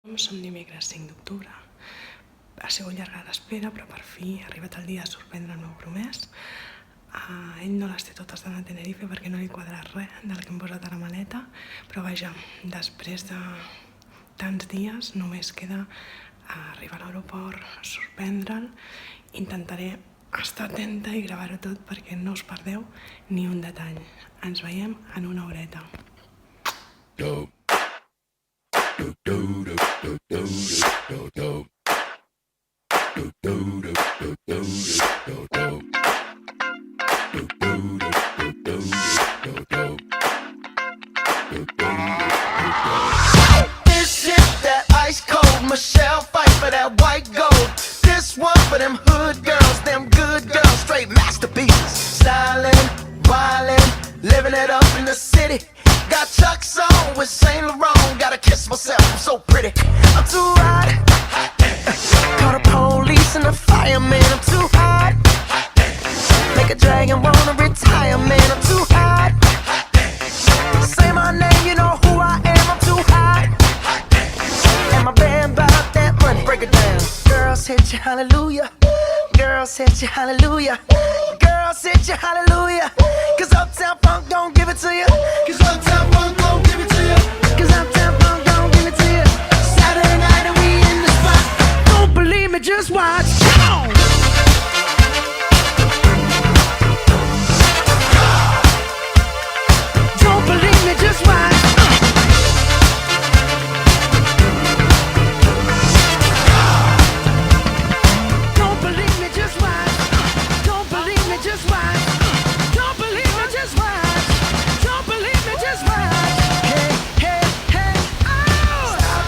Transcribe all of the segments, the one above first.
Som dimecres 5 d'octubre. Ha sigut llarga l'espera, però per fi ha arribat el dia de sorprendre el meu promès. Ell no les té totes d'anar a Tenerife perquè no li quadra res del que hem posat a la maleta, però vaja, després de tants dies només queda arribar a l'aeroport, sorprendre'l. Intentaré estar atenta i gravar-ho tot perquè no us perdeu ni un detall. Ens veiem en una horeta. This shit, that ice cold Michelle fight for that white gold. This one for them hood girls, them good girls, straight masterpieces. Stylin', wildin', living it up in the city. Got Chuck's on with Saint Laurent. Gotta kiss myself, I'm so pretty. I'm too hot. Call the police and the fireman. I'm too hot. Make a dragon wanna retire, man. I'm too hot. Say my name, you know who I am. I'm too hot. And my band bought that money. Break it down. Girls hit you, hallelujah. Girls hit you, hallelujah. Girls hit you, hallelujah. Cause Uptown Funk don't give it to you. Cause Uptown Funk don't give it to you. Cause Uptown Funk don't give it to you. Saturday night and we in the spot. Don't believe me, just watch. Come on. Don't believe me, just watch. Don't believe me, just watch. Don't believe me, just watch. Don't believe me, just watch. Don't believe me, just watch. Hey, hey, hey, oh! Stop.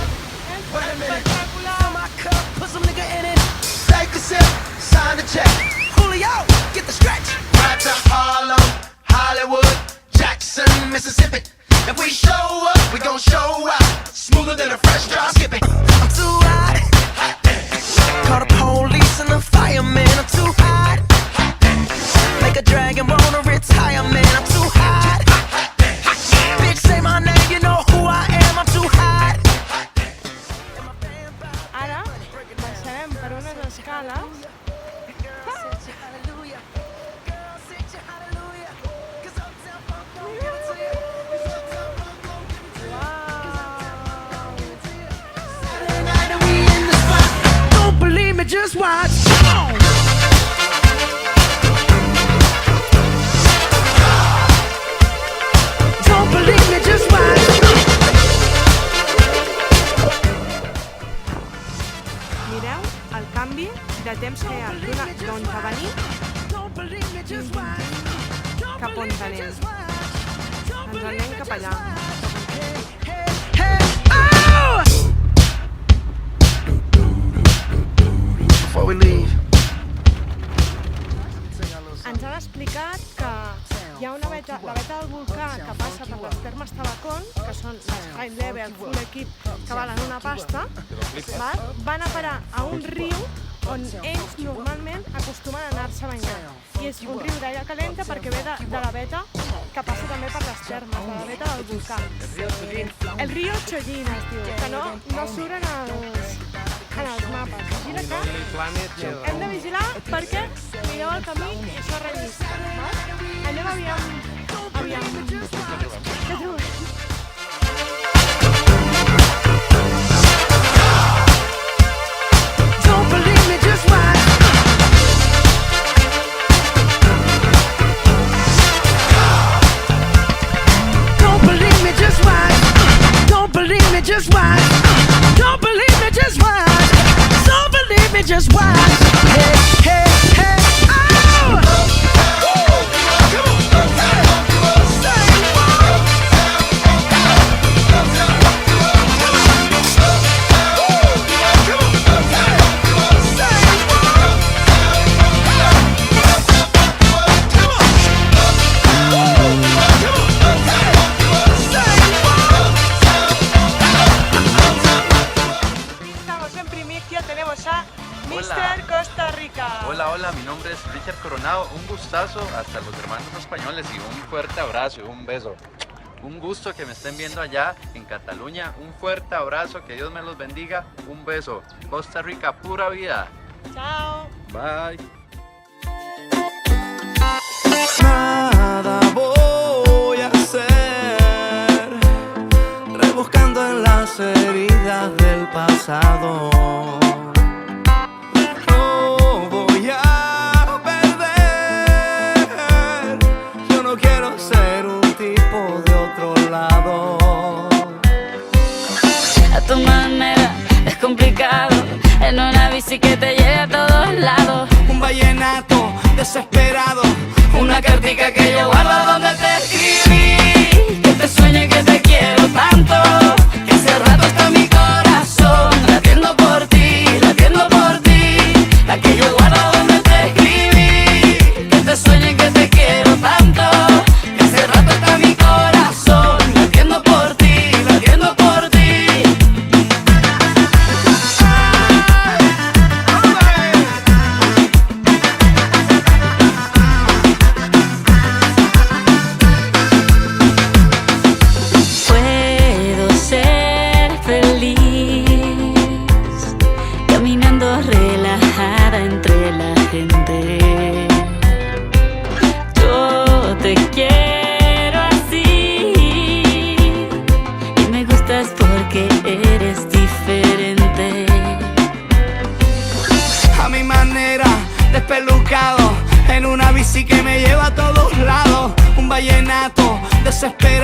Wait a minute. Fill my cup, put some nigga in it. Take a sip, sign the check. Julio, get the stretch. Right to Harlem, Hollywood, Jackson, Mississippi. If we show up, we gon' show out. Smoother than a fresh drop skipping. I'm too hot. Call the police and the fireman. I'm too hot. Make a dragon wanna retire, man. I'm too hot. Bitch, say my name, you know who I am. I'm too hot. Ara baixarem per unes escales. Don't believe me, just watch. Come on. Don't believe me, just watch. Mireu el canvi de temps que hi ha d'on va venir Don't believe me, just watch. cap on anem. Ens anem cap allà. Hey, oh! Before we leave. Ens han explicat que hi ha una veta, la veta del volcà que passa per les termes Tabacón, que són les high level full equip que valen una pasta, val? Van a parar a un riu on ells normalment acostumen a anar-se a banyar. I és un riu d'aigua calenta perquè ve de la veta que passa també per les termes, de la veta del volcà. El riu Chollín es diu, que no surt en els mapes. Vigila que hem de vigilar perquè mireu el camí i això és rellisca. Anem aviam. Què trobem? Don't believe me, just watch. Don't believe me, just watch. Don't believe me, just watch. Don't believe me, just watch. Don't believe me, just watch. Hey, hey, hey, oh! Estamos en primicia, tenemos a Mr. Costa Rica. Hola, mi nombre es Richard Coronado, un gustazo hasta los hermanos españoles y un fuerte abrazo y un beso. Un gusto que me estén viendo allá en Cataluña. Un fuerte abrazo, que Dios me los bendiga. Un beso. Costa Rica, pura vida. Chao. Bye. Nada voy a hacer, rebuscando en las heridas del pasado. No voy a perder, yo no quiero ser un tipo de otro lado. A tu manera es complicado, en una bici que te lleve a todos lados. Un vallenato desesperado, una cartica que yo guardo donde te escribí. Que te sueñe que te quiero tanto, Que hace rato está mi corazón latiendo por ti, la que yo guardo donde te escribí. que te sueñe que te quiero tanto, Que hace rato está mi corazón latiendo por ti, latiendo por ti. Puedo ser feliz caminando relajada entre la gente. Yo te quiero así y me gustas porque eres diferente. A mi manera, despelucado, en una bici que me lleva a todos lados. Un vallenato desesperado,